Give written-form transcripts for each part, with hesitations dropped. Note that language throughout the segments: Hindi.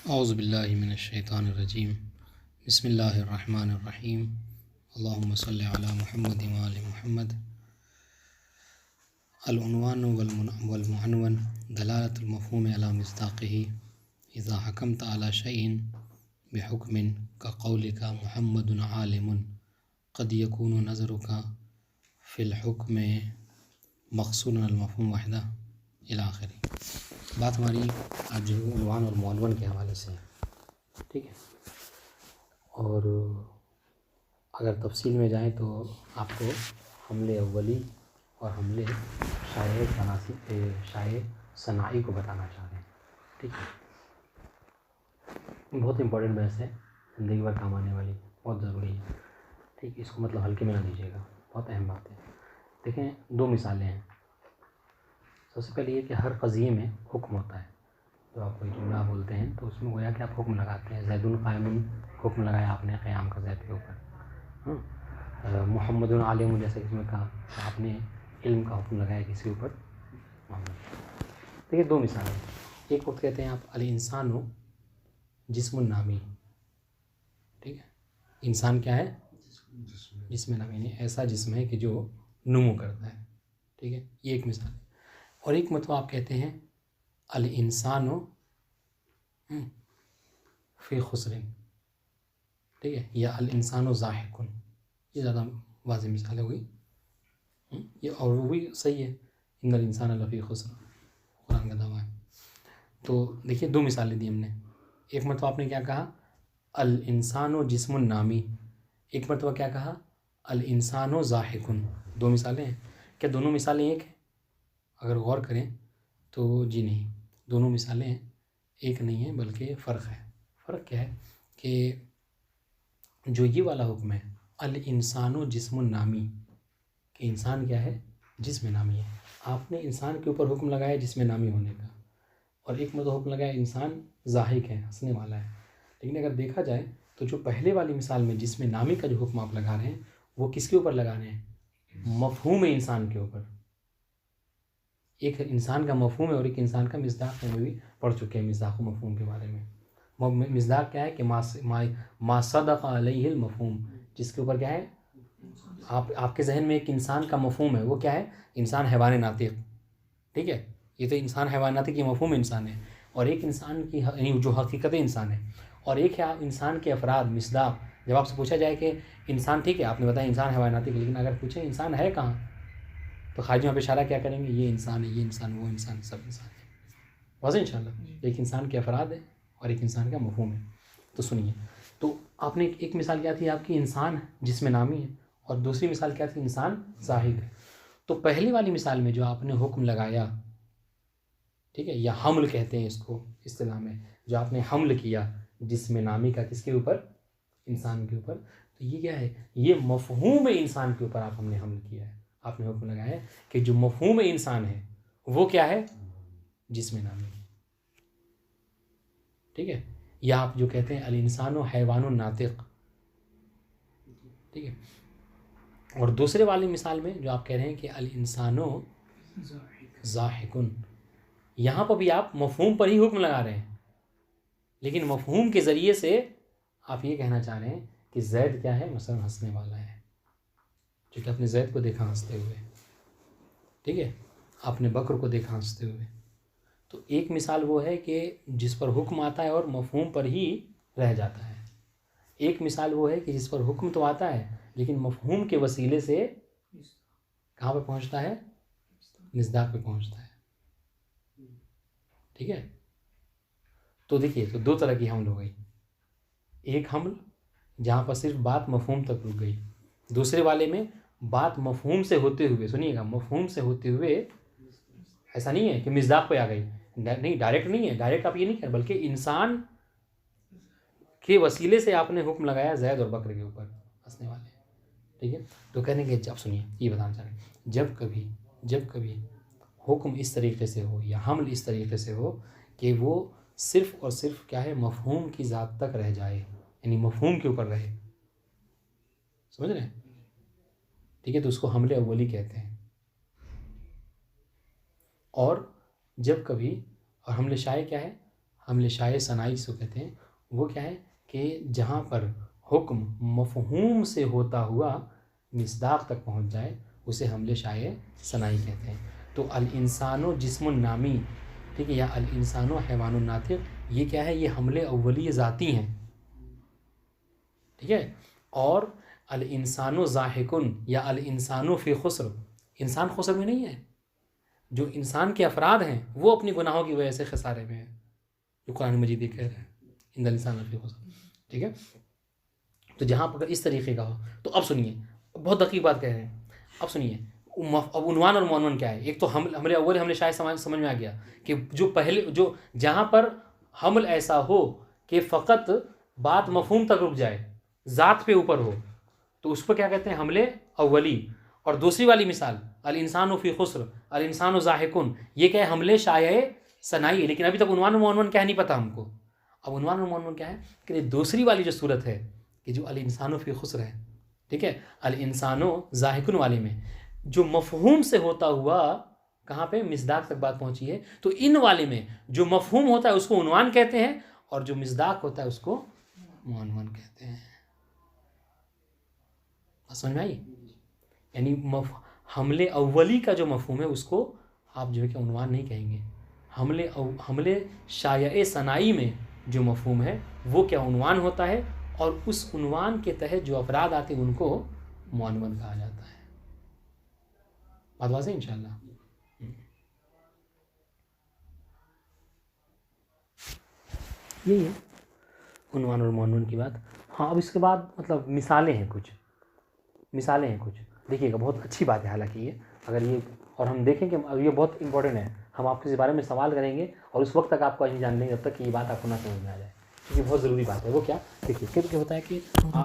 औज़ु बिल्लाहि मिनश्शैतानिर्रजीम बिस्मिल्लाहिर्रहमानिर्रहीम अल्लाहुम्मा सल्लि अला मुहम्मद व आलि मुहम्मद। अल-उन्वान वल मुअन्वन दलालतुल मफ़हूम अला मिस्दाक़िही इज़ा हकमत अला शैइन बिहुक्मिन का क़ौलिका मुहम्मदुन आलिमुन क़द यकूनु नज़रुका फ़िल हुक्म मक़सूरन अल मफ़हूम वहदा इला आख़िरी। बात हमारी आज जो उन्वान और मुअन्वन के हवाले से है, ठीक है। और अगर तफसील में जाएँ तो आपको हमले अव्वली और हमले शाये सनाई को बताना चाह रहे हैं, ठीक है। बहुत इंपॉर्टेंट बहस है, ज़िंदगी भर काम आने वाली, बहुत ज़रूरी है, ठीक। इसको मतलब हल्के में ना लीजिएगा, बहुत अहम बात है। देखें, दो मिसालें हैं। सबसे पहले ये कि हर क़ज़िये में हुक्म होता है। जो आप कोई जुमला बोलते हैं तो उसमें गोया कि आप हुक्म लगाते हैं। ज़ैदुन क़ाइमुन हुक्म लगाया आपने क़याम का ज़ैद के ऊपर। मुहम्मदुन आलिमुन जैसे इसमें कहा तो आपने इल्म का हुक्म लगाया किसी ऊपर। देखिए, दो मिसालें। एक वक्त कहते हैं आप अल इंसानु जिस्मुन नामी, ठीक है। इंसान क्या है? जिस्म नामी, ऐसा जिस्म है कि जो नुमो करता है, ठीक है। ये एक मिसाल है। और एक मतलब आप कहते हैं अल इंसानु फ़ी खुसरिन, ठीक है, या अल इंसानु ज़ाहिकुन। ये ज़्यादा वाज़ेह मिसाल हो गई ये, और वो भी सही है। इन्नल इंसान लफ़ी खुस्र, कुरान का दावा है। तो देखिए, दो मिसालें दी हमने। एक मतलब आपने क्या कहा? अल इंसानु जिस्मुन नामी। एक मरतबा क्या कहा? अल इंसानु ज़ाहिकुन। दो मिसालें हैं। क्या दोनों मिसालें एक हैं? अगर गौर करें तो जी नहीं, दोनों मिसालें एक नहीं है, बल्कि फ़र्क है। फ़र्क क्या है कि जो ये वाला हुक्म है अल इंसानु जिस्मुन नामी, कि इंसान क्या है? जिस्म नामी है। आपने इंसान के ऊपर हुक्म लगाया जिस्म नामी होने का, और एक मतलब हुक्म लगाया इंसान ज़ाहिक है, हंसने वाला है। लेकिन अगर देखा जाए तो जो पहले वाली मिसाल में जिस्म नामी का जो हुक्म आप लगा रहे हैं वो किसके ऊपर लगा रहे हैं? मफ़हूम इंसान के ऊपर। एक इंसान का मफ़हूम है और एक इंसान का मिज़दाक़ है। भी पढ़ चुके हैं मिज़दाक़ मफ़हूम के बारे में। मिज़दाक़ क्या है कि मा सदक़ अलैहिल मफ़हूम, जिसके ऊपर क्या है? आपके जहन में एक इंसान का मफ़हूम है, वो क्या है? इंसान हैवान नातिक़, ठीक है। ये तो इंसान हैवान नातिक़, ये मफ़हूम इंसान है। और एक इंसान की यानी जो हकीकत इंसान है, और एक है इंसान के अफराद मिसदाक़। जब आपसे पूछा जाए कि इंसान, ठीक है, आपने बताया इंसान हैवान नातिक़, लेकिन अगर पूछे इंसान है कहाँ, तो खारिजी वहाँ पे इशारा क्या करेंगे? ये इंसान है, ये इंसान, वो इंसान, सब इंसान है। वाज़ेह इंशाअल्लाह। एक इंसान के अफराद है और एक इंसान का मफ़हूम है। तो सुनिए, तो आपने एक मिसाल क्या थी आपकी? इंसान जिसमें नामी है, और दूसरी मिसाल क्या थी? इंसान ज़ाहिद है। तो पहली वाली मिसाल में जो आपने हुक्म लगाया, ठीक है, या हमल कहते हैं इसको इस्तिलाह में, जो आपने हमल किया जिसमें नामी का किसके ऊपर? इंसान के ऊपर। तो ये क्या है? ये मफ़हूम इंसान के ऊपर आप हमने हमल किया है। आपने हुक्म लगाया है कि जो मफ़हूम इंसान है वो क्या है? जिस्म नामी, ठीक है। या आप जो कहते हैं अल इंसानु हैवानुन नातिक़, ठीक है। और दूसरे वाली मिसाल में जो आप कह रहे हैं कि अल इंसानु ज़ाहिकुन, यहाँ पर भी आप मफ़हूम पर ही हुक्म लगा रहे हैं, लेकिन मफ़हूम के ज़रिए से आप ये कहना चाह रहे हैं कि ज़ैद क्या है? मसलन हंसने वाला है, क्योंकि आपने ज़ैद को देखा हंसते हुए, ठीक है। आपने बकर को देखा हंसते हुए। तो एक मिसाल वो है कि जिस पर हुक्म आता है और मफ़हूम पर ही रह जाता है। एक मिसाल वो है कि जिस पर हुक्म तो आता है लेकिन मफ़हूम के वसीले से कहाँ पर पहुँचता है? मिज़दाक़ पे पहुँचता है, ठीक है। तो देखिए, तो दो तरह की हमल हो गई। एक हमल जहाँ पर सिर्फ बात मफ़हूम तक रुक गई, दूसरे वाले में बात मफ़हूम से होते हुए, सुनिएगा, मफ़हूम से होते हुए, ऐसा नहीं है कि मिज़दाक़ पे आ गई, नहीं, डायरेक्ट नहीं है। डायरेक्ट आप ये नहीं कर, बल्कि इंसान के वसीले से आपने हुक्म लगाया ज़ैद और बकर के ऊपर हंसने वाले, ठीक है। तो कहने के, जब सुनिए, ये बताना चाह रहे हैं, जब कभी हुक्म इस तरीके से हो या हमल इस तरीके से हो कि वो सिर्फ़ और सिर्फ क्या है? मफ़हूम की ज़ात तक रह जाए, यानी मफ़हूम के ऊपर रहे, समझ रहे हैं, ठीक है। तो उसको हमले अव्वली कहते हैं। और जब कभी, और हमले शाये क्या है? हमले शाये सनाई इसको कहते हैं, वो क्या है कि जहाँ पर हुक्म मफ़हूम से होता हुआ मिसदाक़ तक पहुँच जाए उसे हमले शाये सनाई कहते हैं। तो अल इंसानो जिस्मुन नामी, ठीक है, या अल इंसानो हैवानुन नातिक़, ये क्या है, ये हमले अव्वली ज़ाती हैं, ठीक है। और अल इंसानो ज़ाहिकुन या अल इंसानो फ़ी खुस्र, इंसान खुस्र में नहीं है, जो इंसान के अफराद हैं वो अपनी गुनाहों की वजह से खसारे में है, जो कुरान मजीद ये कह रहे हैं, इन्नल इंसान लफ़ी खुस्र, ठीक है। तो जहाँ पर इस तरीक़े का हो, तो अब सुनिए, बहुत दक़ीक़ बात कह रहे हैं, अब सुनिए, अब उन्वान और मौनवन क्या है। एक तो हमले अव्वल हमले शायद समझ में आ गया कि जो पहले, जो जहाँ पर हमल ऐसा हो कि फ़कत बात मफ़हूम तक रुक जाए, ज़ात पे ऊपर हो, तो उस पर क्या कहते हैं, हमले अव्वली। और दूसरी वाली मिसाल अल इंसानु फ़ी खुस्र, अल इंसानु ज़ाहिकुन, ये क्या है, हमले शाये सनाई है। लेकिन अभी तक उन्वान और मौनवन क्या है नहीं पता हमको। अब उन्वान और मौनवन क्या है कि दूसरी वाली जो सूरत है कि जो अल इंसानु फ़ी खुस्र है, ठीक है, अल इंसानु ज़ाहिकुन वाले में जो मफ़हूम से होता हुआ कहाँ पे मिसदाक़ तक बात पहुँची है, तो इन वाले में जो मफ़हूम होता है उसको उन्वान कहते हैं और जो मिसदाक़ होता है उसको मौनवन कहते हैं। समझ में आई? यानी हमले अव्वली का जो मफ़हूम है उसको आप जो है कि उन्वान नहीं कहेंगे। हमले शाये सनाई में जो मफ़हूम है वो क्या उन्वान होता है, और उस उन्वान के तहत जो अफराद आते हैं उनको मौनवन कहा जाता है। बात वाज़ेह है इंशाअल्लाह। यही है उन्वान और मौनवन की बात। हाँ, अब इसके बाद मतलब मिसालें हैं कुछ, देखिएगा, बहुत अच्छी बात है हालांकि ये, अगर ये, और हम देखें कि ये बहुत इंपॉर्टेंट है, हम आपके इस बारे में सवाल करेंगे और उस वक्त तक आपको नहीं जान लेंगे जब तक कि ये बात आपको ना समझ में आ जाए, क्योंकि बहुत ज़रूरी बात है। वो क्या, देखिए क्या होता है कि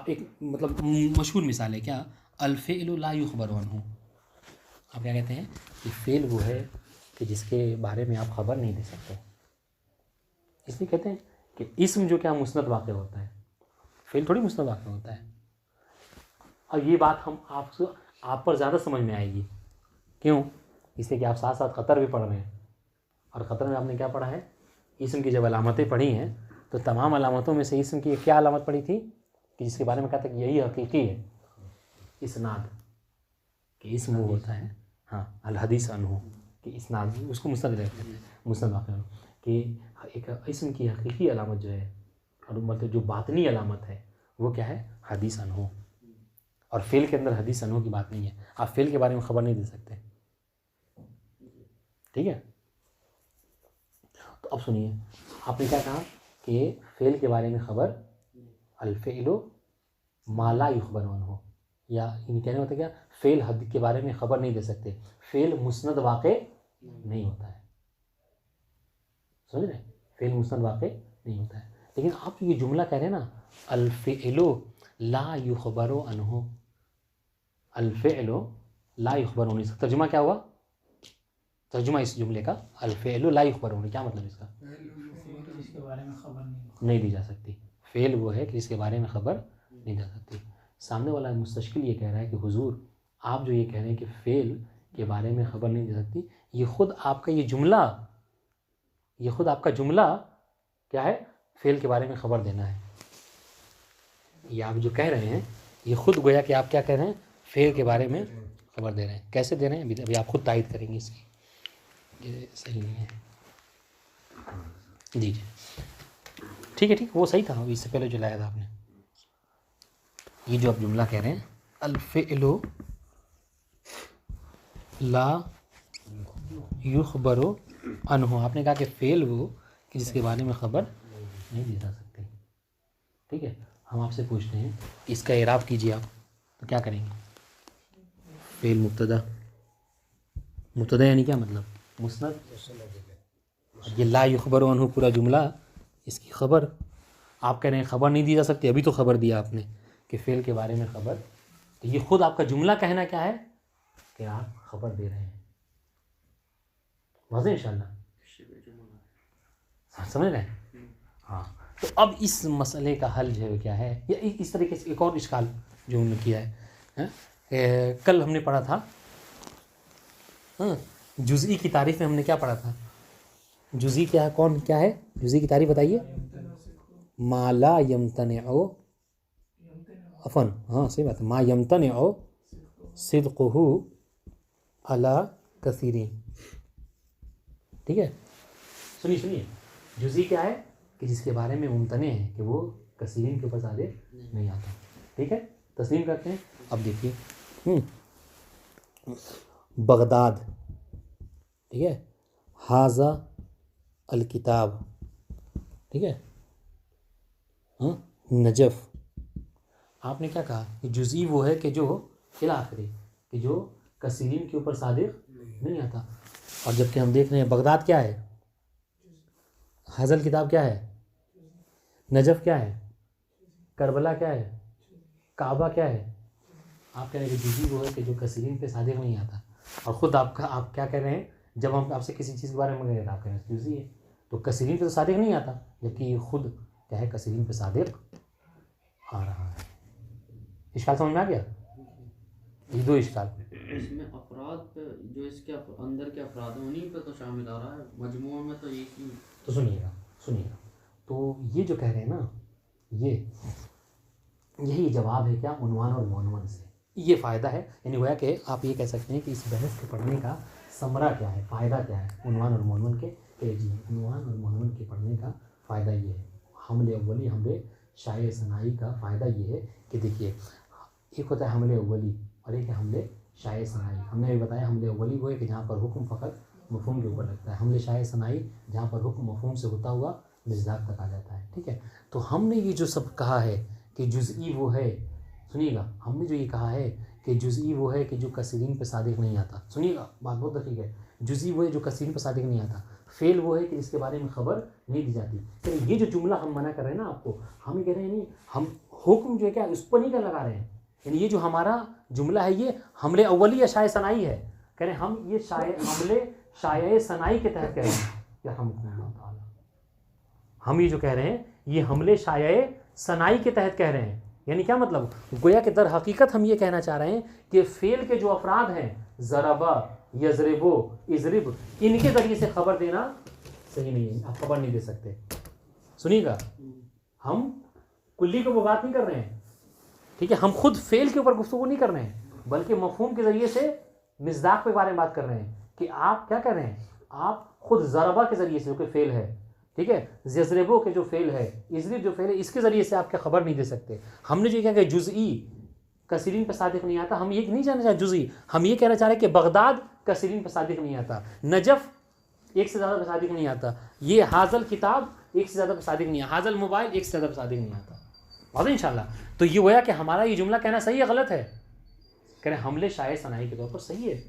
एक मतलब मशहूर मिसाल है क्या, अल फ़िअलु ला युख़बरु अन्हु। आप क्या कहते हैं कि फ़ेल वो है कि जिसके बारे में आप ख़बर नहीं दे सकते, इसलिए कहते हैं कि इस्म जो क्या मुस्नद वाक़या होता है, फ़ेल थोड़ी मुस्नद वाक़या होता है। और ये बात हम आप पर ज़्यादा समझ में आएगी, क्यों, इसलिए कि आप साथ साथ क़तर भी पढ़ रहे हैं, और क़तर में आपने क्या पढ़ा है, इस्म की जब अलामतें पढ़ी हैं तो तमाम अलामतों में से इस्म की क्या अलामत पढ़ी थी कि जिसके बारे में कहता है कि यही हकीकी है, इस्नाद, कि इस्म वो होता है, हाँ, अल हदीस अन्हु, कि इस्नाद, उसको मुस्नद कहते हैं, मुस्नद वाक़या, कि एक इस्म की हकीकी अलामत जो है, और मतलब जो बातनी अलामत है वो क्या है, हदीस अन्हु। और फ़ेल के अंदर हदीस अन्हु की बात नहीं है, आप फ़ेल के बारे में ख़बर नहीं दे सकते, ठीक है। तो अब सुनिए, आपने क्या कहा कि फ़ेल के बारे में ख़बर, अल फ़िअलु मा ला युख़बरु अन्हु, या इन कहने होता है क्या, फ़ेल हद के बारे में ख़बर नहीं दे सकते, फ़ेल मुस्नद वाक़े नहीं होता है, समझ रहे, फ़ेल मुस्नद वाक़े नहीं होता है। लेकिन आप ये जुमला कह रहे हैं ना, अल फ़िअलु ला युख़बरु अन्हु, अल फ़िअलु ला युख़बरु अन्हु, इसका तर्जुमा क्या हुआ, तर्जुमा इस जुमले का, अल फ़िअलु ला युख़बरु अन्हु, क्या मतलब इसका, जिसके बारे में खबर नहीं दी जा सकती। फ़ेल वो है कि इसके बारे में ख़बर नहीं दी जा सकती। सामने वाला मुस्तशकिल ये कह रहा है कि हुजूर आप जो ये कह रहे हैं कि फ़ेल के बारे में ख़बर नहीं दे सकती, ये ख़ुद आपका जुमला क्या है, फ़ेल के बारे में ख़बर देना है। ये आप जो कह रहे हैं ये ख़ुद गोया कि आप क्या कह रहे हैं, फ़ेल के बारे में ख़बर दे रहे हैं। कैसे दे रहे हैं अभी आप ख़ुद तायद करेंगे इसकी, ये सही नहीं है जी, ठीक है, वो सही था, इससे पहले जो लाया था आपने, ये जो आप जुमला कह रहे हैं, अल फ़िअलु ला युख़बरु अन्हु, आपने कहा कि फ़ेल वो कि जिसके बारे में ख़बर नहीं दी जा सकती, ठीक है। हम आपसे पूछते हैं कि इसका इराब कीजिए आप, तो क्या करेंगे, फ़ेल मुब्तदा यानी क्या मतलब, मुस्नद, ये ला युख़बरु अन्हु पूरा जुमला, इसकी ख़बर आप कह रहे हैं ख़बर नहीं दी जा सकती, अभी तो ख़बर दिया आपने कि फ़ेल के बारे में ख़बर, तो ये ख़ुद आपका जुमला कहना क्या है कि आप ख़बर दे रहे हैं। वाज़ेह इंशाअल्लाह, समझ रहे हैं, हाँ। तो अब इस मसले का हल जो है क्या है, या इस तरीके से एक और इश्काल जो उन्होंने किया है, कल हमने पढ़ा था जुज़ई की तारीफ़ में, हमने क्या पढ़ा था जुज़ी क्या है, कौन क्या है जुज़ी की तारीफ बताइए। माला यमतनिउ अफन, हाँ सही बात है, मा यमतनिउ सिद्क़ुहु अला कसीरीन। ठीक है, सुनिए सुनिए, जुज़ी क्या है कि जिसके बारे में मुमतने हैं कि वो कसीरीन के ऊपर सादिक नहीं आता। ठीक है, तस्लीम करते हैं। अब देखिए बगदाद, ठीक है, हाजा अल किताब, ठीक है, हाँ नजफ़। आपने क्या कहा कि जुज़ी वो है कि जो इला आखिरी, कि जो कसीरीन के ऊपर सादिक नहीं आता। और जबकि हम देख रहे हैं बगदाद क्या है, हाज़ल किताब क्या है, नजफ़ क्या है, करबला क्या है, काबा क्या है। आप कह रहे हैं कि जुज़ी वो है कि जो कसीरीन पे सादिक नहीं आता। और ख़ुद आप क्या कह रहे हैं, जब हम आपसे किसी चीज़ के बारे में कह रहे हैं आप कह रहे हैं जुज़ी है, तो कसीरीन पे तो सादिक नहीं आता, जबकि ये खुद क्या है कसीरीन पे सादिक आ रहा है। इश्काल समझ में आ गया? ये दो इश्काल। इसमें अफराद पे जो इसके अंदर के अफराद हैं उन्हीं पे तो शामिल आ रहा है, मजमूआ में तो एक ही। तो सुनिएगा, तो ये जो कह रहे हैं ना, यही जवाब है क्या उन्वान और मौनवन से। ये फ़ायदा है, यानी गोया कि आप ये कह सकते हैं कि इस बहस के पढ़ने का समरा क्या है, फ़ायदा क्या है उन्वान और मौनवन के। जी, उन्वान और मौनवन के पढ़ने का फ़ायदा ये है, हमले अव्वली हमले शाये सनाई का फ़ायदा ये है कि देखिए, एक होता है हमले अव्वली और एक है हमले शाये सनाई। हमने भी बताया हमले अव्वली वो है कि जहाँ पर हुक्म फ़कत मफ़हूम के ऊपर लगता है, हमले शाये सनाई जहाँ पर हुक्म मफ़हूम से होता हुआ मिज़दाक तक आ जाता है। ठीक है, तो हमने ये जो सब कहा है कि जुज़ई वो है, सुनिएगा, हमने जो ये कहा है कि जुज़ई वो है कि जो कसीरीन पे सादिक नहीं आता। सुनिएगा, बात बहुत दक़ीक़ है। जुज़ई वो है जो कसीरीन पे सादिक नहीं आता। फ़ेल वो है कि जिसके बारे में ख़बर नहीं दी जाती। तो ये जो जुमला हम मना कर रहे हैं ना आपको, हम ये कह रहे हैं नहीं, हम हुक्म जो है क्या उस पर नहीं कर लगा रहे हैं। यानी ये जो हमारा जुमला है ये हमले अव्वली या शाये सनाई है, कह रहे हैं हम ये हमले शाये सनाई के तहत कह रहे हैं। या हम ये जो कह रहे हैं ये हमले शाये सनाई के तहत कह रहे हैं। यानी क्या मतलब, गोया कि दर हकीकत हम ये कहना चाह रहे हैं कि फ़ेल के जो अफराद हैं, ज़रबा, यज़रिबो, इज़रिब, इनके ज़रिए से ख़बर देना सही नहीं है, आप ख़बर नहीं दे सकते। सुनिएगा, हम कुल्ली को वो बात नहीं कर रहे हैं, ठीक है, हम खुद फ़ेल के ऊपर गुफ्तगू नहीं कर रहे हैं, बल्कि मफ़हूम के ज़रिए से मिज़दाक के बारे में बात कर रहे हैं कि आप क्या कर रहे हैं, आप खुद ज़रबा के ज़रिए से जो कि फ़ेल है, ठीक है, यज़रिबो के जो फ़ेल है, इज़रिब जो फ़ेल है, इसके ज़रिए से आप क्या ख़बर नहीं दे सकते। हमने जो कहा कि जुज़ई कसीरीन पर सादिक नहीं आता, हम ये नहीं जानना चाहते जुज़ई, हम ये कहना चाह रहे हैं कि बगदाद कसीरीन पर सादिक नहीं आता, नजफ़ एक से ज़्यादा पर सादिक नहीं आता, ये हाज़ल किताब एक से ज़्यादा पर सादिक नहीं आता, हाज़ल मोबाइल एक से ज़्यादा पर सादिक नहीं आता। और इंशाल्लाह तो ये हुआ कि हमारा ये जुमला कहना सही है गलत है, कह रहे हमले शाये सनाई के तौर पर सही है,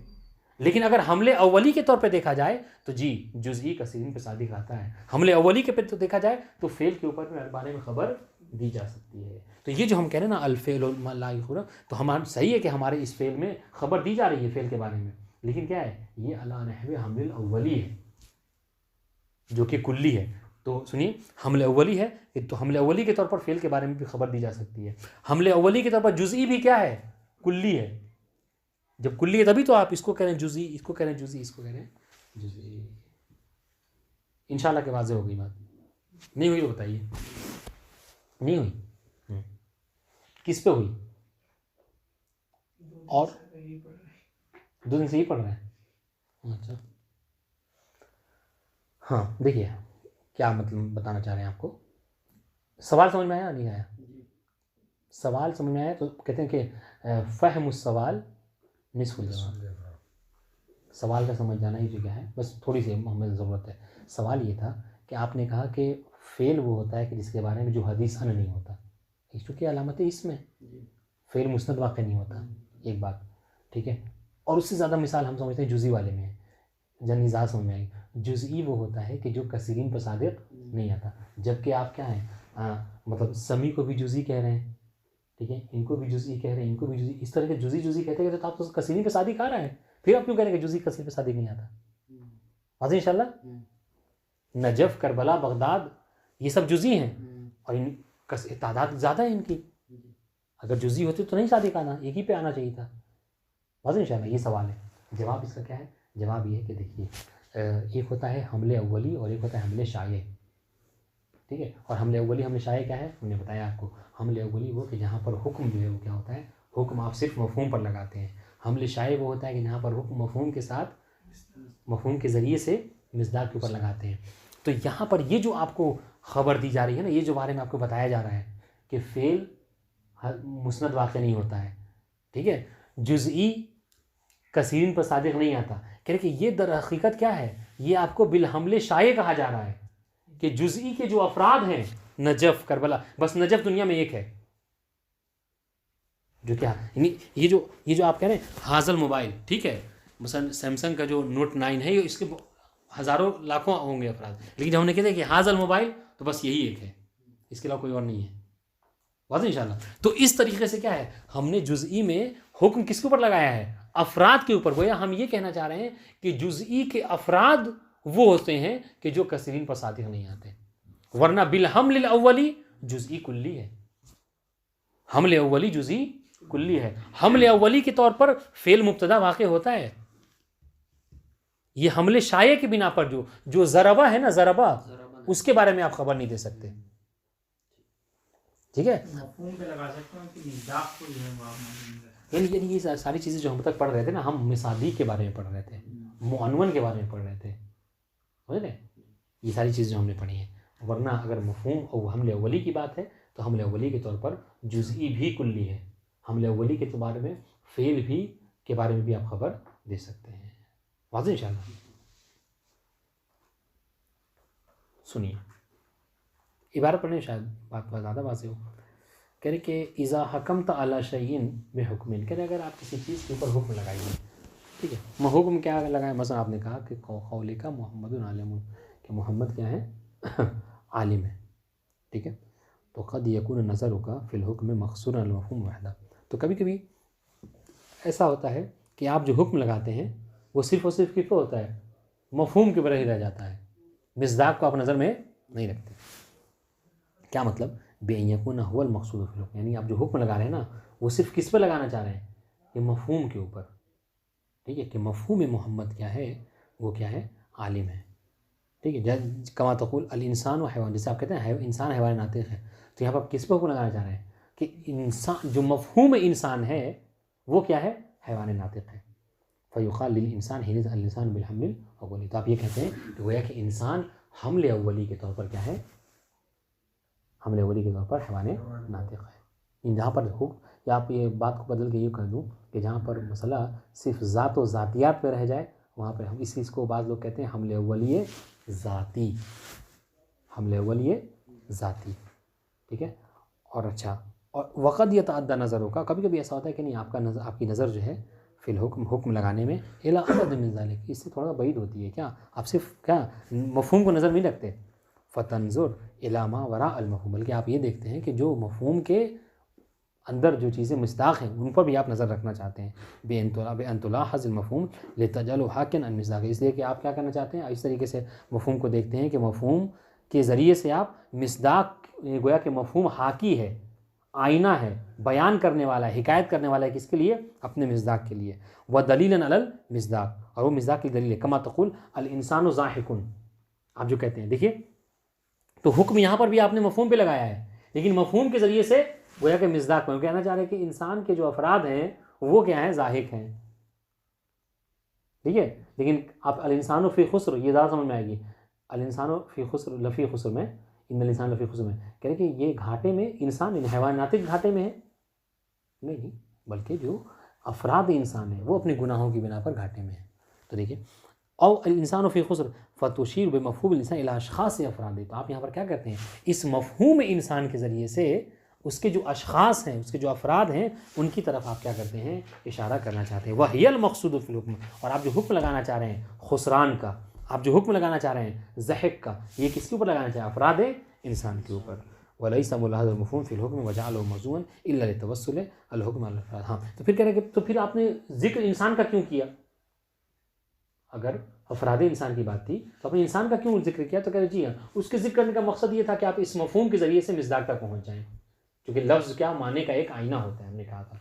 लेकिन अगर हमले अव्वली के तौर पे देखा जाए तो जी जुज़ई कसीरीन पे सादिक आता है। हमले अव्वली के पे तो देखा जाए तो फ़ेल के ऊपर बारे में ख़बर दी जा सकती है। तो ये जो हम कह रहे हैं ना अल-फ़ेल ला युख़बर, तो हमारा सही है कि हमारे इस फ़ेल में ख़बर दी जा रही है फ़ेल के बारे में, लेकिन क्या है ये अला नहवे हमले अव्वली है जो कि कुल्ली है। तो सुनिए, हमले अव्वली है तो हमले अव्वली के तौर पर फ़ेल के बारे में भी ख़बर दी जा सकती है। हमले अव्वली के तौर पर जुज़ई भी क्या है, कुल्ली है। जब कुल्ली है तभी तो आप इसको कह रहे हैं जुज़ई, इसको कह रहे हैं जुज़ई, इसको कह रहे हैं जुज़ई। इंशाल्लाह के वाज़ेह हो गई बात? नहीं हुई तो बताइए, नहीं हुई? किस पे हुई? और 2 दिन से ही पढ़ रहे हैं? अच्छा, हाँ देखिए क्या मतलब बताना चाह रहे हैं आपको। सवाल समझ में आया नहीं आया? सवाल समझ में आया तो कहते हैं कि फ़हमुस सवाल निस्फ़ुल जवाब। सवाल का समझ जाना ही जो क्या है, बस थोड़ी सी हमें ज़रूरत है। सवाल ये था कि आपने कहा कि फ़ेल वो होता है कि जिसके बारे में जो हदीस अन नहीं होता, चूँकि अलामत है इसमें फ़ेल मुस्नद वाक़ नहीं होता, एक बात, ठीक है। और उससे ज़्यादा मिसाल हम समझते हैं जुज़ई वाले में है, जन्निज़ा समझ में आएगी। जुज़ई वो होता है कि जो कसीरीन पर सादिक नहीं आता, जबकि आप क्या हैं मतलब समी को भी जुज़ई कह रहे हैं, ठीक है, इनको भी जुज़ई कह रहे हैं, इनको भी जुज़ई, इस तरह के जुज़ई कहते हैं तो आप तो कसीरीन पे सादिक आ रहा है, फिर आप क्यों कह रहे हैं कि जुज़ई कसीर पे सादिक नहीं आता? वाज़ेह इंशाल्लाह। नजफ़, करबला, बगदाद ये सब जुज़ई हैं और इन तादाद ज़्यादा है इनकी। अगर जुज़ई होती तो नहीं सादिक आना, एक ही पे आना चाहिए था। वाज़ेह इंशाल्लाह। ये सवाल है, जवाब इसका क्या है? जवाब ये है कि देखिए एक होता है हमले अव्वली और एक होता है हमले शाये, ठीक है। और हमले अव्वली हमले शाये क्या है, हमने बताया आपको। हमले अव्वली वो कि जहाँ पर हुक्म जो है वो क्या होता है, हुक्म आप सिर्फ मफ़हूम पर लगाते हैं। हमले शाये वो होता है कि जहाँ पर हुक्म मफ़हूम के साथ, मफ़हूम के ज़रिए से मिसदाक के ऊपर लगाते हैं। तो यहाँ पर ये जो आपको ख़बर दी जा रही है ना, ये जो बारे में आपको बताया जा रहा है कि फ़ेल मुस्नद वाक़ नहीं होता है, ठीक है, जुज़ई कसीरिन पर सादिक़ नहीं आता। कह रहे कि ये दर हकीकत क्या है, ये आपको बिल हमले शाये कहा जा रहा है कि जुज़ई के जो अफराद हैं, नजफ़ करबला, बस नजफ़ दुनिया में एक है जो क्या, यानी ये जो आप कह रहे हैं हाज़ल मोबाइल, ठीक है, मसलन सैमसंग का जो नोट 9 है, ये इसके हज़ारों लाखों होंगे अफराद, लेकिन जब हमने कहते हैं कि हाज़ल मोबाइल तो बस यही एक है, इसके अलावा कोई और नहीं है, वाज़ेह इंशाल्लाह। तो इस तरीके से क्या है, हमने जुज़ई में हुक्म किसके ऊपर लगाया है, अफराद के ऊपर। गोया हम ये कहना चाह रहे हैं कि जुज़ई के अफराद वो होते हैं कि जो कसीरीन पर सादिक़ नहीं आते, वरना बिल हमल अव्वली जुज़ई कुल्ली है, हमले अव्वली जुज़ई कुल्ली है। हमले अव्वली के तौर पर फ़ेल मुब्तदा वाक़े होता है, ये हमले शाये के बिना पर जो ज़रबा है ना, ज़रबा, उसके बारे में आप खबर नहीं दे सकते, ठीक है। मफ़हूम पे लगा सकते हैं कि मिज़दाक़ को जो है वो आप मालूम नहीं। यानी ये सारी चीज़ें जो हम तक पढ़ रहे थे ना, हम मिसादी के बारे में पढ़ रहे थे, मुअन्वन के बारे में पढ़ रहे थे, समझ रहे, ये सारी चीज़ें जो हमने पढ़ी हैं। वरना अगर मफ़हूम और हमले अव्वली की बात है तो हमले अव्वली के तौर पर जुज़ई भी कुल्ली है, हमले अव्वली के बारे में फ़ेल भी के बारे में भी आप खबर दे सकते हैं, वाज़ेह इंशाल्लाह। सुनिए इबारत पढ़ने, शायद बात ज़्यादा वाज़ेह हो। कह रहे कि इज़ा हकमत अला शैइन बिहुक्मिन, कह रहे अगर आप किसी चीज़ के ऊपर हुक्म लगाइए, ठीक है, हुक्म क्या लगाए, मसलन आपने कहा कि कौले का मोहम्मद आलिम, कि मोहम्मद क्या है आलिम है, ठीक है, तो क़द यकून नज़र का फ़िल हुक्म मक़सूरन अल मफ़हूम वहदा। तो कभी कभी ऐसा होता है कि आप जो हुक्म लगाते हैं वो सिर्फ़ और सिर्फ किस पर होता है, मफ़हूम के ऊपर ही रह जाता है, मिसदाक़ को आप नज़र में नहीं रखते। क्या मतलब, बेयकून हुवल मक़सूद फ़िल हुक्म, यानी आप जो हुक्म लगा रहे हैं ना वो सिर्फ किस पर लगाना चाह रहे हैं, कि मफ़हूम के ऊपर, ठीक है, कि मफ़हूम मोहम्मद क्या है, वो क्या है, आलिम है, ठीक है। कमा तक़ूल अल इंसान व हैवान, जैसे आप कहते हैं इंसान हैवान नातिक़ है, तो यहाँ पर आप किस पर हुक्म लगाना चाह रहे हैं कि इंसान, जो मफ़हूम इंसान है वो क्या है, हैवान नातिक़ है। फ़युक़ाल लिल इंसान हिन अल इंसान बिल हमल अव्वली, तो आप ये कहते हैं कि गोया कि इंसान हमले अव्वली के तौर पर क्या है, हमले अव्वली के तौर पर हैवान नातिक़ है। जहाँ पर हुक्म, या आप ये बात को बदल के ये कर दूँ कि जहाँ पर मसला सिर्फ ज़ात व ज़ातियात पर रह जाए, वहाँ पर हम इस चीज़ को बाद लोग कहते हैं हमले अव्वली ज़ाती, हमले अव्वली ज़ाती, ठीक है। और अच्छा, और वक़द यतअद्दा नज़र होगा, कभी कभी ऐसा होता है कि नहीं आपकी नज़र जो है फ़िल हुक्म लगाने में इला अबद मिन ज़ालिक, इससे थोड़ा बैद होती है, क्या आप सिर्फ क्या मफ़हूम को नज़र नहीं रखते, फ़तंज़ुर इला मा वरा अल मफ़हूम, बल्कि आप ये देखते हैं कि जो मफ़हूम के अंदर जो चीज़ें मिसदाक़ हैं उन पर भी आप नज़र रखना चाहते हैं। बेअंतुला हज़ल मफ़हूम लितजलु हाकिन अन मिसदाक़, इसलिए कि आप क्या करना चाहते हैं, इस तरीके से मफ़हूम को देखते हैं कि मफ़हूम के ज़रिए से आप मिसदाक़, गोया कि मफ़हूम हाकी है, आईना है, बयान करने वाला है, हिकायत करने वाला है, किसके लिए, अपने मिसदाक़ के लिए। व दलीलन अलल मिसदाक़, और वो मिसदाक़ की दलील है। कमा तक़ूल अल इंसानु ज़ाहिकुन, आप जो कहते हैं, देखिए तो हुक्म यहाँ पर भी आपने मफ़हूम पे लगाया है, लेकिन मफ़हूम के ज़रिए से गोया कि मिसदाक़ में कहना चाह रहे हैं कि इंसान के जो अफराद हैं वो क्या हैं, ज़ाहिक हैं, ठीक है। लेकिन आप अल इंसानु फ़ी खुस्र, ये ज़्यादा समझ में आएगी, अल इंसानु फ़ी खुस्र लफ़ी खुस्र में, इन्नल इंसान लफ़ी खुस्र में, कह रहे कि ये घाटे में, इंसान इन हैवानातिक घाटे में है, नहीं, बल्कि जो अफराद इंसान है वो अपने गुनाहों की बिना पर घाटे में है। तो देखिए, और इंसान फ़ी खुस्र फ़तुशीर बेमफ़हूम इंसान इला अशख़ास अफराद, तो आप यहाँ पर क्या करते हैं, इस मफ़हूम इंसान के ज़रिए से उसके जो अशख़ास हैं, उसके जो अफराद हैं, उनकी तरफ आप क्या करते हैं, इशारा करना चाहते हैं। वहियल मक़सूद फ़िल हुक्म, और आप जो हुक्म लगाना चाह रहे हैं खुसरान का, आप जो हुक्म लगाना चाह रहे हैं ज़हक का, ये किसके ऊपर लगाना चाह रहे हैं, अफराद इंसान के ऊपर। वलैसा मुलाहज़ल मफ़हूम फ़िल हुक्म वजअलहु मज़ूअन इल्ला लितवस्सुल अल हुक्म अल अफ़राद। हाँ, तो फिर कह रहे हैं कि तो फिर आपने ज़िक्र इंसान का क्यों किया, अगर अफराद इंसान की बात थी तो अपने इंसान का क्यों जिक्र किया, तो कह रहे जी हाँ, उसके जिक्र करने का मकसद ये था कि आप इस मफ़हूम के ज़रिए से मिसदाक़ तक पहुँच जाएँ, क्योंकि लफ्ज़ क्या, माने का एक आईना होता है, हमने कहा था,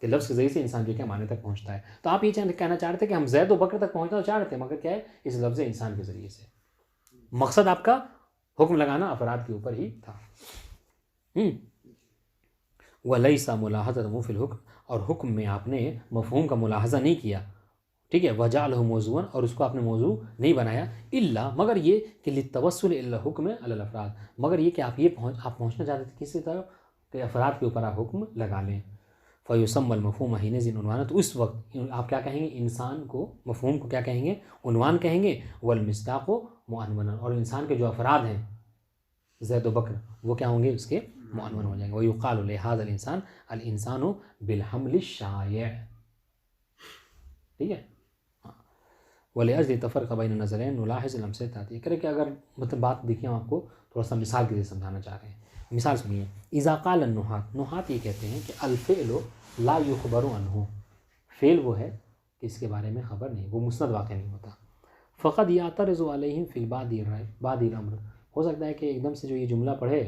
कि लफ्ज़ के ज़रिए से इंसान जो क्या माने तक पहुँचता है। तो आप ये कहना चाह रहे थे कि हम ज़ैद व बकर तक पहुँचना चाह रहे थे, मगर क्या है, इस लफ्ज़ इंसान के ज़रिए से। मकसद आपका हुक्म लगाना अफराद के ऊपर ही था। वलैसा मुलाहज़त मुफ़िल हुक्म, और हुक्म में आपने मफ़हूम का मुलाहज़ा नहीं किया, ठीक है, वजालहु मौज़ूअन, और उसको आपने मौजू नहीं बनाया, इल्ला, मगर ये कि लितवस्सुल इला हुक्म अलल अफ़राद, मगर ये कि आप पहुँचना चाहते थे किसी तरह कि अफराद के ऊपर आप हुक्म लगा लें। फ़युसम्मल मफ़हूम हिनज़िन उन्वान, तो उस वक्त आप क्या कहेंगे, इंसान को, मफ़हूम को क्या कहेंगे, उन्वान कहेंगे, वल मिस्दाक़ मुअन्वना, और इंसान के जो अफराद हैं ज़ैद व बकर वो क्या होंगे, उसके मुअन्वन हो जाएंगे। वयुक़ालु लिहाज़ल इंसान अल इंसानु बिल हम्ल शाय', ठीक है। वलिअज्ल तफ़र्क़ बैन नज़रैन नुलाहिज़ लम्सत आती है, करे कि अगर मतलब बात देखिए, हम आपको थोड़ा सा मिसाल के लिए समझाना चाह रहे हैं। मिसाल सुनिए, इज़ा क़ाल अन्नुहात, नुहात ये कहते हैं कि अल फ़िअलु ला युख़बरु अन्हु, फ़ेल वो है कि इसके बारे में ख़बर नहीं, वो मुस्नद वाक़या नहीं होता। फ़क़द यातरिज़ु अलैहिम फ़िल बादिल अम्र, हो सकता है कि एकदम से जो ये जुमला पढ़े,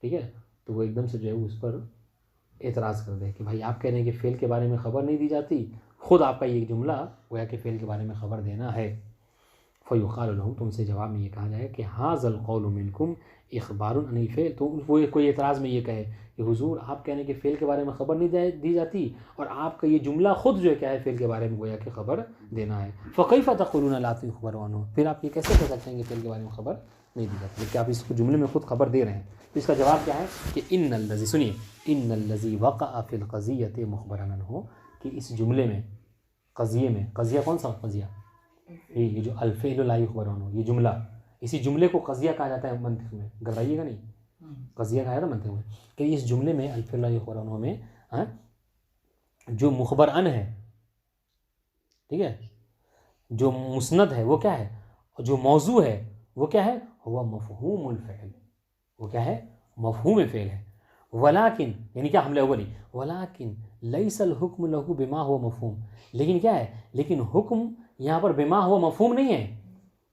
ठीक है, तो वो एकदम से जो है उस पर एतराज़ कर दे कि भाई आप कह रहे हैं कि फ़ेल के बारे में ख़बर नहीं दी जाती, ख़ुद आपका ये जुमला गोया कि फ़ेल के बारे में ख़बर देना है। फ़युक़ालु लहुम, तो उनसे जवाब में ये कहा जाए कि हाज़ल क़ौलु मिनकुम इख़बारुन अनिल फ़ेल, तो वो कोई एतराज़ में ये कहे कि हुज़ूर आप कह रहे हैं कि फ़ेल के बारे में ख़बर नहीं दी जाती, और आपका ये जुमला ख़ुद जो है क्या है, फ़ेल के बारे में गोया कि ख़बर देना है। फ़कैफ़ तक़ूलून ला तुख़बरु अन्हु, फिर आप ये कैसे कह सकते हैं कि फ़ेल के बारे में ख़बर नहीं दी जाती, जबकि आप इसको जुमले में ख़ुद ख़बर दे रहे हैं। तो इसका जवाब क्या है कि इन्नल्लज़ी, सुनिए, इन्नल्लज़ी वक़अ फ़िल क़ज़िय्यति मुख़बरन अन्हु, कि इस जुमले में, क़ज़िये में, क़ज़िया कौन सा क़ज़िया, ये जो अल फ़िअलु ला युख़बरु अन्हु, ये जुमला, इसी जुमले को क़ज़िया कहा जाता है मंतिक़ में, घबराइएगा नहीं, क़ज़िया कहा जाता है मंतिक़ में, कि इस जुमले में अल फ़िअलु ला युख़बरु अन्हु में जो मुख़बर अन है, ठीक है, जो मुस्नद है वो क्या है, और जो मौजू है वो क्या है, हुवा मफ़हूमुल फ़िअल, वो क्या है, मफ़हूम फ़िअल है। वलाकिन, यानी क्या, हमले अव्वली, वलाकिन लैसल हुक्म लहू बिमा हुवा मफ़हूम, लेकिन क्या है, लेकिन हुक्म यहाँ पर बिमा हुआ मफ़हूम नहीं है,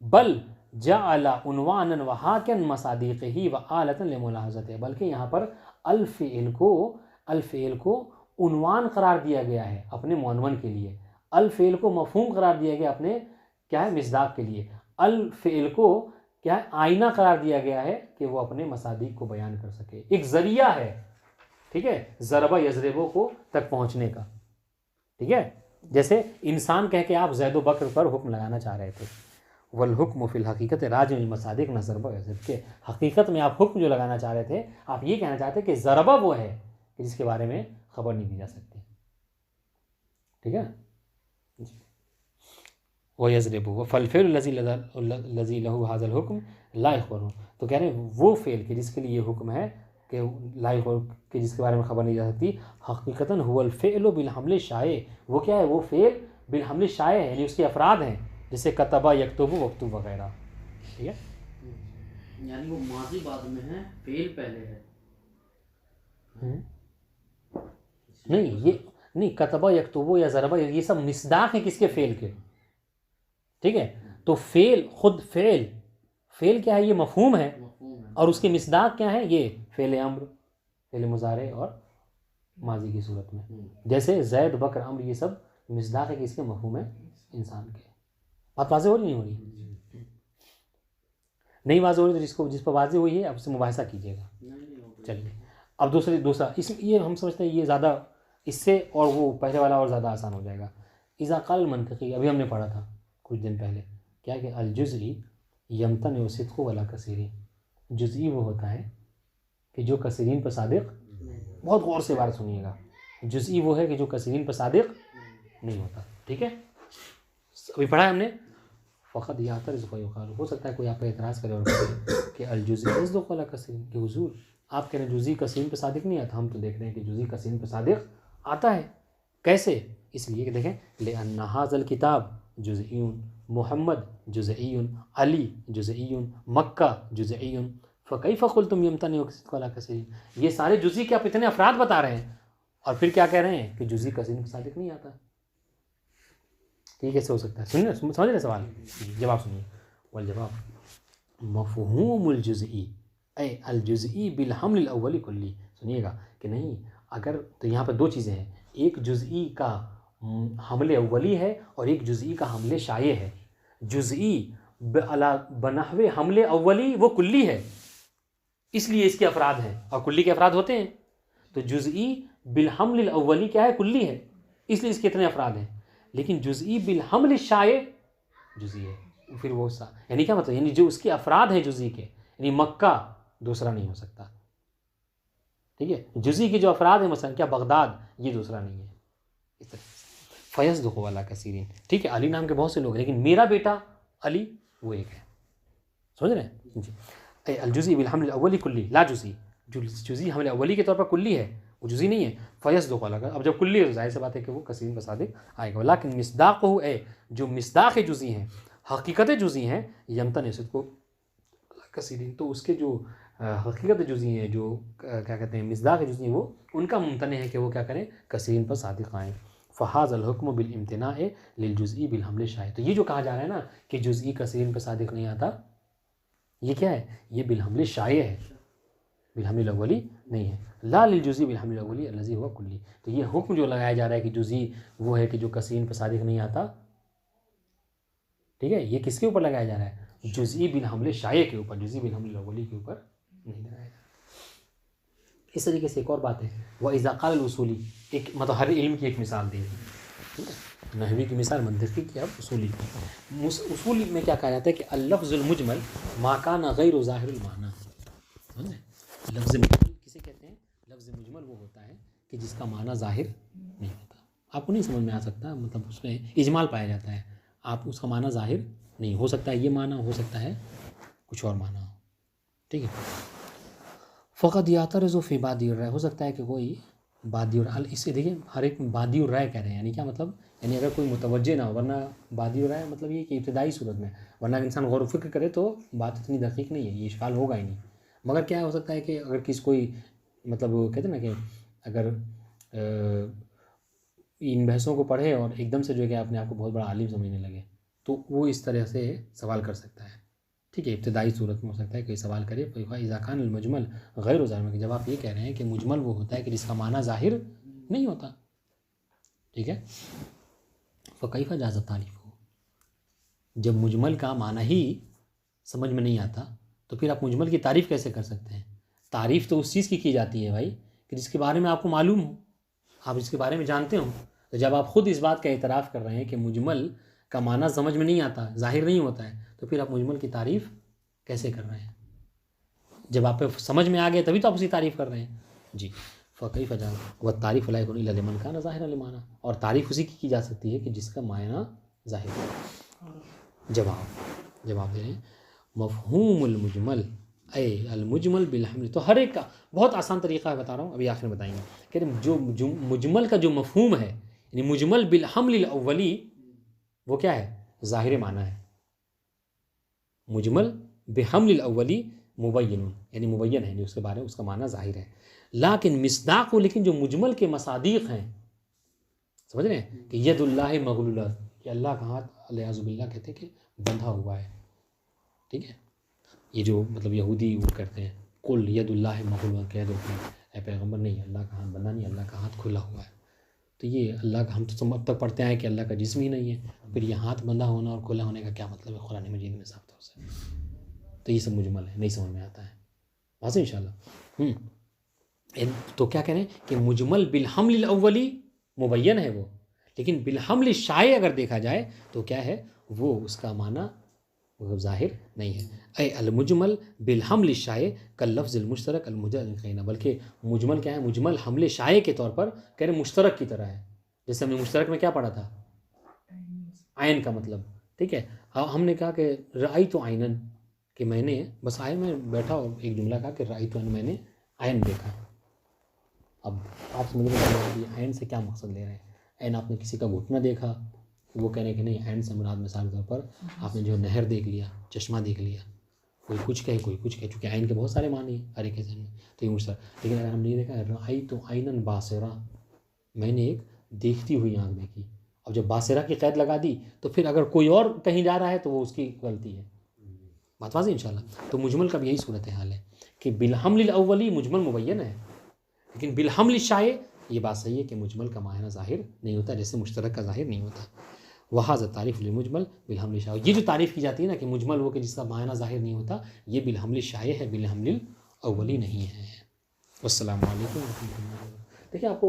बल जअला उन्वानन व हाकन मसादीक़िही व आलतन लिमुलाहज़तिही, बल्कि यहाँ पर अल फ़िअल को उन्वान करार दिया गया है अपने मुअन्वन के लिए, अल फ़िअल को मफ़हूम करार दिया गया अपने क्या है, मिस्दाक़ के लिए, अल फ़िअल को क्या है, आईना करार दिया गया है कि वो अपने मसादीक़ को बयान कर सके, एक ज़रिया है, ठीक है, ज़रबा यज़रिबो को तक पहुँचने का, ठीक है। जैसे इंसान कह के आप ज़ैद व बकर पर हुक्म लगाना चाह रहे थे, वल हुक्म फ़िल हकीकत राजिउल मसादिक़ न ज़रबा यज़रिब, के हकीकत में आप हुक्म जो लगाना चाह रहे थे, आप ये कहना चाहते कि ज़रबा वो है कि जिसके बारे में ख़बर नहीं दी जा सकती, ठीक है। व यज़रिबु व फल फ़िअल लज़ी लहू हाज़ल हुक्म ला युख़बरु, तो कह रहे हैं वो फ़ेल कि जिसके लिए ये हुक्म है कि ला युख़बरु, कि जिसके बारे में ख़बर नहीं जा सकती, हकीकतन हुवल फ़िअलु बिल हमले शाये, वो क्या है, वो फ़ेल बिल हमले शाये है, यानी उसके अफराद हैं, जैसे कतबा यक्तुबु वक्तुब वगैरह, ठीक है, यानी वो माज़ी बाद में है, फ़ेल पहले है। नहीं, ये नहीं, कतबा यक्तुबु या ज़रबा, ये सब मिस्दाक़ है किसके, फ़ेल के, ठीक है। तो फ़ेल, खुद फ़ेल क्या है, ये मफ़हूम है, और उसके मिस्दाक़ क्या है, ये फ़ेल अम्र, फ़ेल मुज़ारे और माजी की सूरत में, जैसे ज़ैद बकर अम्र, ये सब मिस्दाक़ है किसके, मफ़हूम है इंसान के। बात वाज़ेह हो रही नहीं हो रही, नहीं वाज़ेह हो रही, तो जिस पर वाज़ेह हुई है अब उससे मुबाहिसा कीजिएगा। चलिए अब दूसरा ये हम समझते हैं ये ज़्यादा, इससे और वो पहले वाला और ज़्यादा आसान हो जाएगा। इज़ा क़ाल मंतिक़ी, अभी हमने पढ़ा था कुछ दिन पहले, क्या कि अल जुज़ई यम्तन सिद्क़ु वला कसीरी, जुज़ई वो होता है कि जो कसीरीन पर सादिक़, बहुत गौर से बात सुनिएगा, जुज़ई वो है कि जो कसीरीन पर सादिक़ नहीं होता, ठीक है। अभी पढ़ा है हमने, फ़क़द यातरिज़ु फ़युक़ालु, हो सकता है कोई आप पर एतराज़ करे और कहे कि अल जुज़ई यस्दुक़ु वला कसीरीन, कि हुज़ूर आप कह रहे हैं जुज़ई कसीरीन पर सादिक़ नहीं आता, हम तो देख रहे हैं कि जुज़ई कसीरीन पर सादिक़ आता है। कैसे, इसलिए कि देखें, लिअन्ना हाज़ल किताब जुज़ईयुन, मुहम्मद जुज़ईयुन, अली जुज़ईयुन, मक्का जुज़ईयुन, फ़कैफ़ क़ुल्तुम यम्तनिउ सिद्क़ु वला कसीरीन, ये सारे जुज़ई के आप इतने अफराद बता रहे हैं और फिर क्या कह रहे हैं कि जुज़ई कसीरीन पर सादिक़ नहीं आता, ये कैसे हो सकता है। सुनिए, समझ रहे सवाल, जवाब सुनिए। वल जवाब मफ़हूमुल जुज़ई ऐ अल जुज़ई बिल हमलिल अव्वली कुल्ली, सुनिएगा कि नहीं, अगर तो यहाँ पर दो चीज़ें हैं, एक जुज़ई का हमले अव्वली है और एक जुज़ई का हमले शाये है। जुज़ई बनहवे हमले अव्वली वो कुल्ली है, इसलिए इसके अफराद हैं, और कुल्ली के अफराद होते हैं। तो जुज़ई बिलहमल अव्वली क्या है, कुल्ली है, इसलिए इसके इतने अफराद हैं। लेकिन जुज़ई बिलहमल शाये जुज़ई है, फिर वो यानी क्या मतलब, यानी जो उसके अफराद हैं जुज़ई के, यानी मक्का दूसरा नहीं हो सकता। ठीक है, जुज़ई के जो अफराद हैं मसलन क्या बगदाद, ये दूसरा नहीं है। इस तरह से फयज़दुखु अला कसीरिन। ठीक है, अली नाम के बहुत से लोग हैं, लेकिन मेरा बेटा अली वो एक है। समझ रहे हैं जी। अलजुज़ी बिलहमल अव्वली कुल्ली ला जुज़ई, जुज़ई हमले अव्वली के तौर पर कुल्ली है, वो जुज़ई नहीं है। फयज़दुखु अला, अब जब कुल्ली है तो जाहिर सी बात है कि वो कसीरिन पर सादिक आएगा। लेकिन मिस्दाक़ुहु, जो मिस्दाक़ जुज़ई हैं, हकीकत जुज़ई हैं, यमतन सिद्क़ु कसीरिन, तो उसके जो हकीकत जुज़ई हैं, जो क्या कहते हैं मिस्दाक़ जुज़ई हैं, वो उनका मुमतन है कि वो क्या करें, कसीरिन पर सादिक आएँ। फ़हाज़ल हुक्म बिल इम्तिनाए लिल जुज़ई बिल हमले शाये। तो ये जो कहा जा रहा है ना कि जुज़ई कसीरिन पर सादिक नहीं आता, ये क्या है, ये बिल हमले शाये है, बिल हमले अव्वली नहीं है। ला लिल जुज़ई बिल हमले अव्वली अल्लज़ी हुवा कुल्ली। तो ये हुक्म जो लगाया जा रहा है कि जुज़ई वो है कि जो कसीरिन पर सादिक नहीं आता, ठीक है, ये किसके ऊपर लगाया जा रहा है, जुज़ई बिल हमले शाये के ऊपर, जुज़ई बिल हमले अव्वली के ऊपर नहीं लगाया जा रहा। इस तरीके से एक और बात है, वह इज़ा क़ाल उसूली, एक मतलब हर इल्म की एक मिसाल दी, ठीक है, नहवी की मिसाल, मंतिक़ी की, अब उसूली। उसूली में क्या कहा जाता है कि अल-लफ़्ज़ुल मुजमल मा काना गैर ज़ाहिरुल माना। समझे, लफ्ज़ मुजमल किसे कहते हैं, लफ्ज़ मुजमल वो होता है कि जिसका माना ज़ाहिर नहीं होता। आपको नहीं समझ में आ सकता, मतलब उसमें इजमाल पाया जाता है, आप उसका माना ज़ाहिर नहीं हो सकता है, ये माना हो सकता है, कुछ और माना हो। ठीक है, फ़क़द यातरिज़ु फ़ी बादी राय, हो सकता है कि कोई बादी और इससे देखिए हर एक बादी और राय कह रहे हैं, यानी क्या मतलब, यानी अगर कोई मुतवज्जे ना हो, वरना बादी और राय मतलब ये कि इब्तिदाई सूरत में, वरना इंसान गौर फ़िक्र करे तो बात इतनी दक़ीक़ नहीं है, ये इश्काल होगा ही नहीं। मगर क्या हो सकता है कि अगर किसी कोई मतलब कहते हैं ना कि अगर इन बहसों को पढ़े और एकदम से जो है कि अपने आप को बहुत बड़ा आलिम समझने लगे, तो वो इस तरह से सवाल कर सकता है। ठीक है, इब्तिदाई सूरत में हो सकता है कोई सवाल करे, इज़ा कान अल मुजमल गैर ज़ाहिर, जब आप ये कह रहे हैं कि मुजमल वो होता है कि जिसका माना ज़ाहिर नहीं होता। ठीक है, फ़कैफ़ जाज़त तारीफ़ हो, जब मुजमल का माना ही समझ में नहीं आता तो फिर आप मुजमल की तारीफ़ कैसे कर सकते हैं। तारीफ़ तो उस चीज़ की जाती है भाई कि जिसके बारे में आपको मालूम हो, आप इसके बारे में जानते हो। तो जब आप ख़ुद इस बात का एतराफ़ कर रहे हैं कि मुजमल का माना समझ में नहीं आता, ज़ाहिर नहीं होता है, तो फिर आप मुजमल की तारीफ़ कैसे कर रहे हैं। जब आप समझ में आ गए तभी तो आप उसकी तारीफ़ कर रहे हैं जी। फ़कैफ़ जाज़ वह तारीफ़ ला यकुनु इल्ला लिमन कान ज़ाहिरन लिमाना, और तारीफ़ उसी की जा सकती है कि जिसका मायना ज़ाहिर है। जवाब दे रहे हैं, मफ़हूमुल मुजमल ए अल मुजमल बिल हमल, तो हर एक का बहुत आसान तरीक़ा है, बता रहा हूँ, अभी आखिर में बताएंगे कि जो मुजमल का जो मफ़हूम है, यानी मुजमल बिल हमल अव्वली, वो क्या है, ज़ाहिर माना है। मुजमल बिहमल अव्वली मुबय्यन, यानी मुबय्यन है, उसके बारे में उसका माना ज़ाहिर है। लाकिन मिस्दाक़, लेकिन जो मुजमल के मसादीक़ हैं, समझ रहे हैं कि यदुल्लाह मग़लूला, कि अल्लाह का हाथ अलियाज़ुबिल्लाह कहते हैं कि बंधा हुआ है। ठीक है, ये जो मतलब यहूदी वो करते हैं, कुल यदुल्लाह मग़लूला, कह दो कि पैगम्बर नहीं, अल्लाह का हाथ बंधा नहीं, अल्लाह का हाथ खुला हुआ है। तो ये अल्लाह का, हम तो अब तक पढ़ते हैं कि अल्लाह का जिस्म ही नहीं है, फिर ये हाथ बंधा होना और खुला होने का क्या मतलब है, कुरान मजीद में साफ तौर से। तो ये सब मुजमल है, नहीं समझ में आता है वहाँ से इंशाल्लाह। तो क्या कह रहे हैं कि मुजमल बिल हमल अव्वली मुबय्यन है वो, लेकिन बिल हमल शाये अगर देखा जाए तो क्या है, वो उसका माना वो ज़ाहिर नहीं है। ऐ अल मुजमल बिल हमल शाये कल लफ्ज़िल मुश्तरक अल मुजमल, बल्कि मुजमल क्या है, मुजमल हमल शाये के तौर पर कह रहे मुश्तरक की तरह है। जैसे हमने मुश्तरक में क्या पढ़ा था, आयन का मतलब। ठीक है, हमने कहा कि राई तो आयनन, कि मैंने बस आयन में बैठा और एक जुमला कहा कि राई तो मैंने आयन देखा। अब आप समझ रहे हैं आयन से क्या मकसद ले रहे हैं। आयन आपने किसी का घुटना देखा, वो कह रहे हैं कि नहीं, आयन से मुराद मिसाल के तौर पर आपने जो नहर देख लिया, चश्मा देख लिया, कोई कुछ कहे कोई कुछ कहे, चूँकि आयन के बहुत सारे माने हर एक में, तो ये मुश्तर। लेकिन अगर हमने ये देखा राई तो आयनन बासिरा, मैंने एक देखती हुई आँख देखी। अब जब बासिरा की क़ैद लगा दी तो फिर अगर कोई और कहीं जा रहा है तो वो उसकी गलती है। बात वाज़ेह इंशाल्लाह। तो मुजमल का भी यही सूरत हाल है कि बिल हमल अव्वली मुजमल मुबय्यन है, लेकिन बिल हमल शाये ये बात सही है कि मुजमल का मायना ज़ाहिर नहीं होता, जैसे मुश्तरक का ज़ाहिर नहीं होता। वहाज़ तारीफ़ लिमुजमल बिलहमल शाय, ये जो तारीफ़ की जाती है ना कि मुजमल वो कि जिसका मायना ज़ाहिर नहीं होता, ये बिलहमल शाय है, बिलहमल अव्वली नहीं है। वस्सलामु अलैकुम व रहमतुल्लाहि व बरकातुहू। देखिए आपको